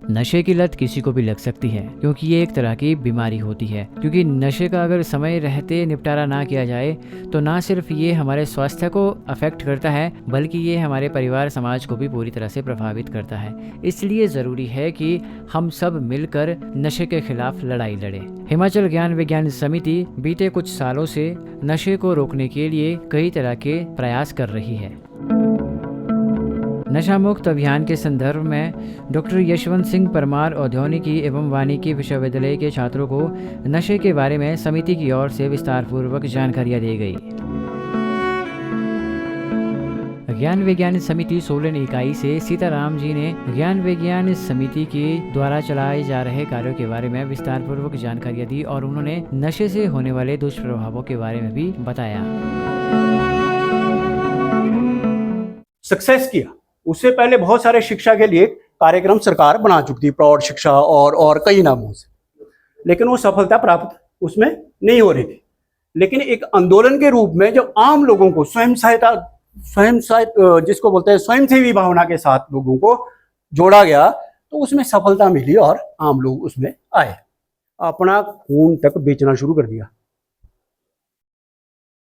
नशे की लत किसी को भी लग सकती है, क्योंकि ये एक तरह की बीमारी होती है। क्योंकि नशे का अगर समय रहते निपटारा ना किया जाए तो ना सिर्फ ये हमारे स्वास्थ्य को अफेक्ट करता है, बल्कि ये हमारे परिवार समाज को भी पूरी तरह से प्रभावित करता है। इसलिए ज़रूरी है कि हम सब मिलकर नशे के खिलाफ लड़ाई लड़ें। हिमाचल ज्ञान विज्ञान समिति बीते कुछ सालों से नशे को रोकने के लिए कई तरह के प्रयास कर रही है। नशा मुक्त अभियान के संदर्भ में डॉक्टर यशवंत सिंह परमार औद्योगिकी एवं वानिकी विश्वविद्यालय के छात्रों को नशे के बारे में समिति की ओर से विस्तारपूर्वक जानकारियां दी गई। ज्ञान विज्ञान समिति सोलन इकाई से सीताराम जी ने ज्ञान विज्ञान समिति के द्वारा चलाए जा रहे कार्यों के बारे में विस्तारपूर्वक जानकारियां दी और उन्होंने नशे से होने वाले दुष्प्रभावों के बारे में भी बताया। सक्सेस किया, उससे पहले बहुत सारे शिक्षा के लिए कार्यक्रम सरकार बना चुकी थी, प्रौढ़ शिक्षा और कई नामों से, लेकिन वो सफलता प्राप्त उसमें नहीं हो रही थी। लेकिन एक आंदोलन के रूप में जब आम लोगों को स्वयं जिसको बोलते हैं स्वयंसेवी भावना के साथ लोगों को जोड़ा गया, तो उसमें सफलता मिली और आम लोग उसमें आए। अपना खून तक बेचना शुरू कर दिया।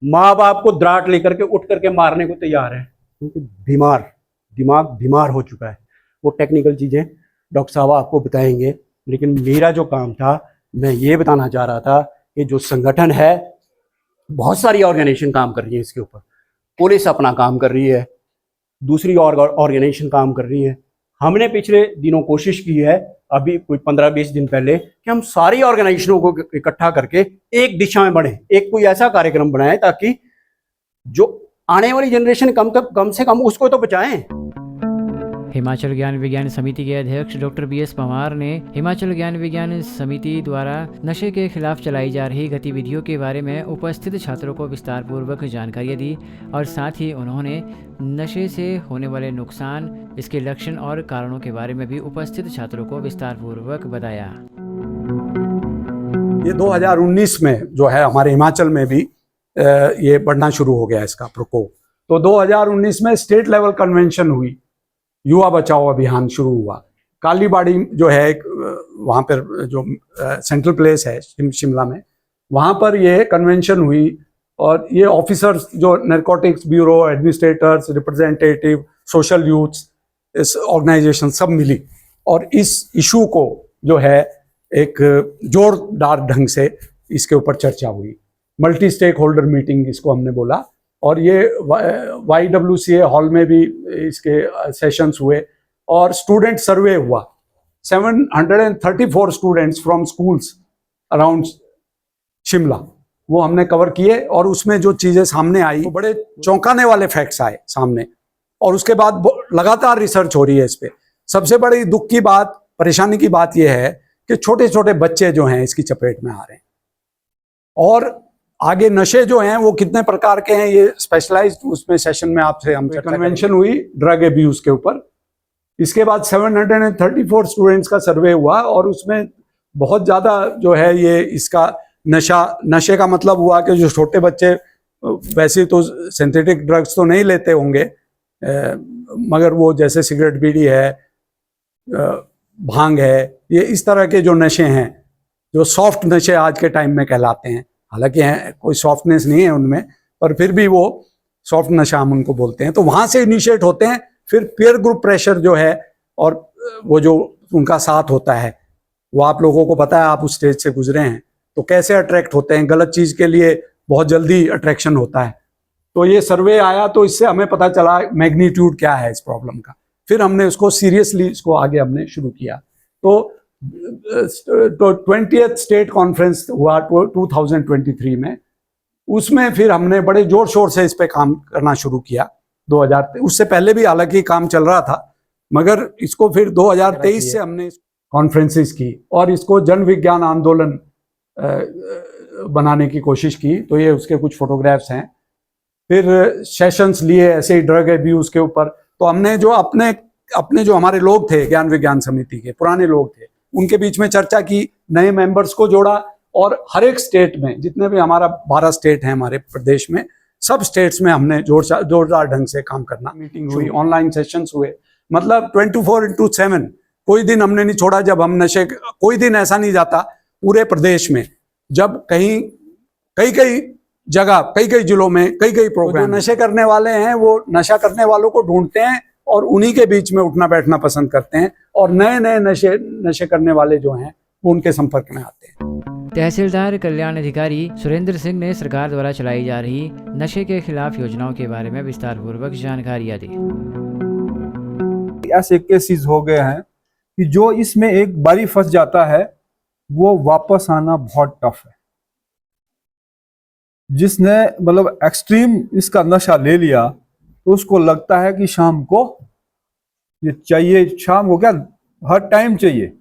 माँ बाप को दराट लेकर के उठ करके मारने को तैयार है, क्योंकि दिमाग बीमार हो चुका है। वो टेक्निकल चीज़ें डॉक्टर साहब आपको बताएंगे, लेकिन मेरा जो काम था, मैं ये बताना चाह रहा था कि जो संगठन है, बहुत सारी ऑर्गेनाइजेशन काम कर रही है इसके ऊपर। पुलिस अपना काम कर रही है, दूसरी ऑर्गेनाइजेशन काम कर रही है। हमने पिछले दिनों कोशिश की है, अभी कोई 15-20 दिन पहले, कि हम सारी ऑर्गेनाइजेशनों को इकट्ठा करके एक दिशा में बढ़ें, एक कोई ऐसा कार्यक्रम बनाएं ताकि जो आने वाली जनरेशन कम से कम उसको तो बचाएं। हिमाचल ज्ञान विज्ञान समिति के अध्यक्ष डॉक्टर BS परमार ने हिमाचल ज्ञान विज्ञान समिति द्वारा नशे के खिलाफ चलाई जा रही गतिविधियों के बारे में उपस्थित छात्रों को विस्तारपूर्वक जानकारियां दी और साथ ही उन्होंने नशे से होने वाले नुकसान, इसके लक्षण और कारणों के बारे में भी उपस्थित छात्रों को विस्तारपूर्वक बताया। ये 2019 में जो है हमारे हिमाचल में भी ये बढ़ना शुरू हो गया इसका प्रकोप। तो 2019 में स्टेट लेवल कन्वेंशन हुई, युवा बचाओ अभियान शुरू हुआ। कालीबाड़ी जो है एक वहाँ पर जो सेंट्रल प्लेस है शिमला में, वहाँ पर ये कन्वेंशन हुई और ये ऑफिसर्स जो narcotics bureau, administrators, representative, social youths, इस ऑर्गेनाइजेशन सब मिली और इस इशू को जो है एक जोरदार ढंग से इसके ऊपर चर्चा हुई। मल्टी स्टेक होल्डर मीटिंग इसको हमने बोला, और ये YWCA हॉल में भी इसके सेशंस हुए और स्टूडेंट सर्वे हुआ। 734 students from schools around Shimla वो हमने कवर किए, और उसमें जो चीज़ें सामने आई वो बड़े चौंकाने वाले फैक्ट्स आए सामने, और उसके बाद लगातार रिसर्च हो रही है इस पे। सबसे बड़ी दुख की बात, परेशानी की बात यह है कि छोटे छोटे बच्चे जो हैं इसकी चपेट में आ रहे हैं, और आगे नशे जो हैं वो कितने प्रकार के हैं, ये स्पेशलाइज्ड उसमें सेशन में आपसे हम कन्वेंशन हुई ड्रग अब्यूज के ऊपर। इसके बाद 734 स्टूडेंट्स का सर्वे हुआ, और उसमें बहुत ज़्यादा जो है ये इसका नशे का मतलब हुआ कि जो छोटे बच्चे वैसे तो सिंथेटिक ड्रग्स तो नहीं लेते होंगे, मगर वो जैसे सिगरेट बीड़ी है, भांग है, ये इस तरह के जो नशे हैं, जो सॉफ्ट नशे आज के टाइम में कहलाते हैं, हालांकि कोई सॉफ्टनेस नहीं है उनमें, पर फिर भी वो सॉफ्ट नशा हम उनको बोलते हैं। तो वहाँ से इनिशिएट होते हैं, फिर पीयर ग्रुप प्रेशर जो है और वो जो उनका साथ होता है, वो आप लोगों को पता है, आप उस स्टेज से गुजरे हैं, तो कैसे अट्रैक्ट होते हैं। गलत चीज़ के लिए बहुत जल्दी अट्रैक्शन होता है। तो ये सर्वे आया, तो इससे हमें पता चला मैग्नीट्यूड क्या है इस प्रॉब्लम का। फिर हमने उसको सीरियसली इसको आगे हमने शुरू किया। तो 20th स्टेट कॉन्फ्रेंस हुआ 2023 में, उसमें फिर हमने बड़े जोर शोर से इस पे काम करना शुरू किया। 2000 उससे पहले भी हालांकि काम चल रहा था, मगर इसको फिर 2023 से हमने कॉन्फ्रेंसेस की और इसको जन विज्ञान आंदोलन बनाने की कोशिश की। तो ये उसके कुछ फोटोग्राफ्स हैं। फिर सेशंस लिए ऐसे ही ड्रग अब्यूज के ऊपर। तो हमने जो अपने जो हमारे लोग थे ज्ञान विज्ञान समिति के पुराने लोग थे, उनके बीच में चर्चा की, नए मेंबर्स को जोड़ा, और हर एक स्टेट में, जितने भी हमारा 12 स्टेट हैं हमारे प्रदेश में, सब स्टेट्स में हमने जोरदार ढंग से काम करना। मीटिंग हुई, ऑनलाइन सेशंस हुए, मतलब 24/7 कोई दिन हमने नहीं छोड़ा जब हम नशे, कोई दिन ऐसा नहीं जाता पूरे प्रदेश में जब कहीं कई कई जगह कई कई जिलों में कई कई प्रोग्राम, जो नशे करने वाले हैं वो नशा करने वालों को ढूंढते हैं और उन्हीं के बीच में उठना बैठना पसंद करते हैं, और नए नए नशे करने वाले जो हैं वो उनके संपर्क में आते हैं। तहसीलदार कल्याण अधिकारी सुरेंद्र सिंह ने सरकार द्वारा चलाई जा रही नशे के खिलाफ योजनाओं के बारे में विस्तार पूर्वक जानकारियां दी। ऐसे केसेस हो गए हैं कि जो इसमें एक बारी फंस जाता है वो वापस आना बहुत टफ है। जिसने मतलब एक्सट्रीम इसका नशा ले लिया तो उसको लगता है कि शाम को ये चाहिए, शाम को क्या हर टाइम चाहिए,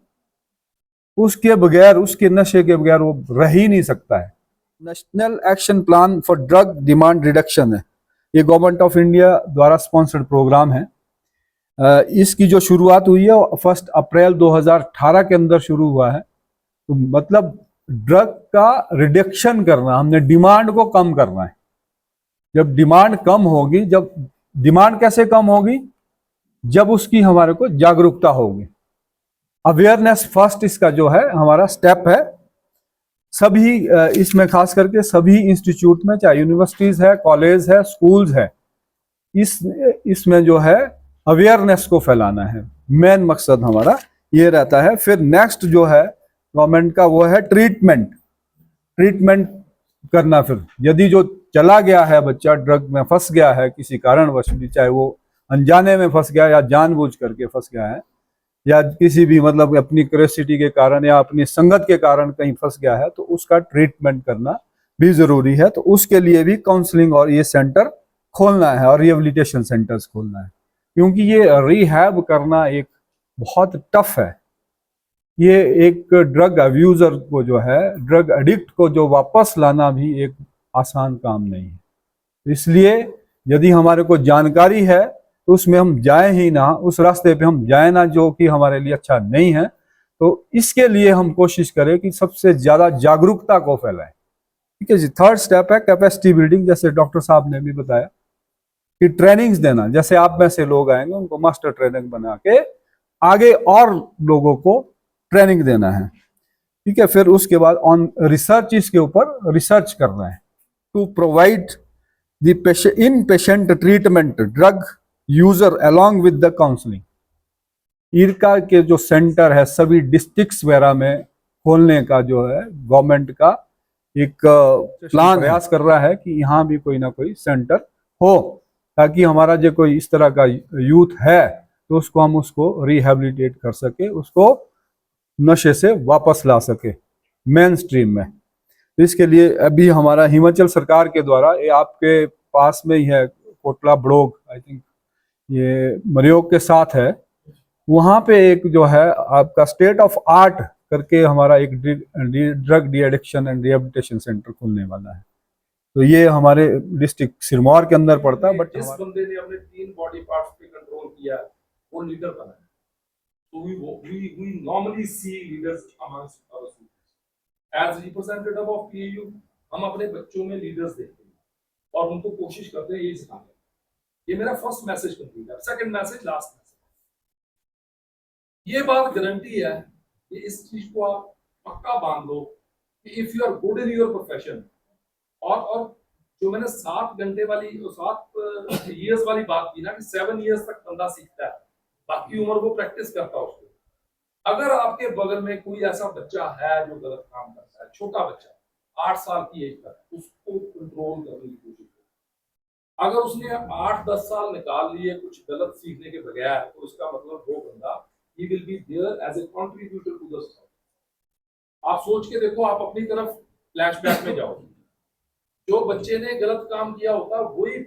उसके बगैर, उसके नशे के बगैर वो रह ही नहीं सकता है। National action plan for drug demand reduction है, ये गवर्नमेंट ऑफ इंडिया द्वारा स्पॉन्सर्ड प्रोग्राम है। इसकी जो शुरुआत हुई है 1 अप्रैल 2018 के अंदर शुरू हुआ है। तो मतलब ड्रग का रिडक्शन करना, हमने डिमांड को कम करना है। जब डिमांड कम होगी, जब डिमांड कैसे कम होगी, जब उसकी हमारे को जागरूकता होगी। अवेयरनेस फर्स्ट इसका जो है हमारा स्टेप है। सभी इसमें खास करके सभी इंस्टीट्यूट में, चाहे यूनिवर्सिटीज है, कॉलेज है, स्कूल्स है, इसमें जो है अवेयरनेस को फैलाना है, मेन मकसद हमारा ये रहता है। फिर नेक्स्ट जो है गवर्नमेंट का वो है ट्रीटमेंट करना। फिर यदि जो चला गया है बच्चा, ड्रग में फंस गया है किसी कारणवश भी, चाहे वो अनजाने में फंस गया या जानबूझ करके फंस गया है, या किसी भी मतलब अपनी क्यूरियोसिटी के कारण या अपनी संगत के कारण कहीं फंस गया है, तो उसका ट्रीटमेंट करना भी जरूरी है। तो उसके लिए भी काउंसलिंग और ये सेंटर खोलना है और रिहेबिलिटेशन सेंटर्स खोलना है, क्योंकि ये रिहैब करना एक बहुत टफ है। ये एक ड्रग अब्यूजर को जो है, ड्रग एडिक्ट को जो वापस लाना भी एक आसान काम नहीं है। इसलिए यदि हमारे को जानकारी है तो उसमें हम जाए ही ना, उस रास्ते पे हम जाए ना जो कि हमारे लिए अच्छा नहीं है। तो इसके लिए हम कोशिश करें कि सबसे ज्यादा जागरूकता को फैलाएं। ठीक है जी। थर्ड स्टेप है कैपेसिटी बिल्डिंग। जैसे डॉक्टर साहब ने भी बताया कि ट्रेनिंग्स देना, जैसे आप में से लोग आएंगे उनको मास्टर ट्रेनिंग बना के आगे और लोगों को ट्रेनिंग देना है। ठीक है। फिर उसके बाद ऑन रिसर्च, इसके ऊपर रिसर्च करना है to provide the in patient treatment drug user along with the counselling. IRCA के जो सेंटर है सभी डिस्ट्रिक्ट्स वगैरह में खोलने का जो है गवर्नमेंट का एक प्लान प्रयास कर रहा है कि यहाँ भी कोई ना कोई सेंटर हो, ताकि हमारा जो कोई इस तरह का यूथ है तो उसको हम उसको रिहेबिलिटेट कर सके, उसको नशे से वापस ला सके मेन स्ट्रीम में। तो इसके लिए अभी हमारा हिमाचल सरकार के द्वारा, ये आपके पास में ही है, कोटला बड़ोग, आई थिंक ये मरियोग के साथ है, वहाँ पे एक जो है आपका स्टेट ऑफ आर्ट करके हमारा एक drug de addiction and rehabilitation centre खुलने वाला है। तो ये हमारे डिस्ट्रिक्ट सिरमौर के अंदर पड़ता है। बट जिस बंदे ने अपने 3 बॉडी पार्ट्स पे कंट्रोल किया वो लीडर बना है। So we normally see leaders amongst our students as representative of PAU। हम अपने बच्चों में लीडर्स देखते हैं और उनको कोशिश करते हैं ये सिखाने। ये मेरा फर्स्ट मैसेज कंप्लीट है। सेकंड मैसेज, लास्ट मैसेज, ये बात गारंटी है कि इस चीज को आप पक्का बांध लो कि if you are good in your profession, और जो मैंने 7 घंटे वाली 7 इयर्स वाली बात की ना, कि 7 इयर्स तक बंदा सीखता है, बाकी उम्र वो प्रैक्टिस करता है उसको। अगर आपके बगल में कोई ऐसा बच्चा है जो गलत काम करता है, छोटा बच्चा 8 साल की एज तक, उसको कंट्रोल करने की कोशिश करें। अगर उसने 8-10 साल निकाल लिए कुछ गलत सीखने के बगैर, तो उसका मतलब वो बंदा he will be there as a contributor to the society। आप सोच के देखो, आप अपनी तरफ फ्लैशबैक में जाओ, जो बच्चे ने गलत काम किया होता है वही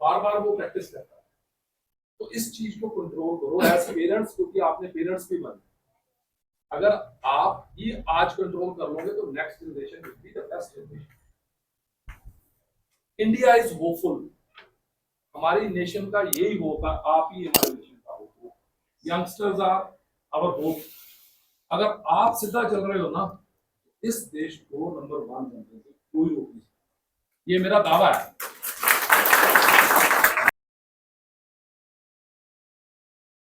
बार बार वो प्रैक्टिस करता है। तो इस चीज को कंट्रोल करो एज पेरेंट्स, क्योंकि आपने पेरेंट्स भी बने। अगर आप ही आज कंट्रोल कर लोगे तो next generation will be the best generation. India is hopeful. हमारी नेशन का यही होप है, आप ही हमारे नेशन का होप हो। Youngsters are our hope. अगर आप सीधा चल रहे हो ना, इस देश को नंबर 1 बनने से कोई रोक नहीं सकता। ये मेरा दावा है।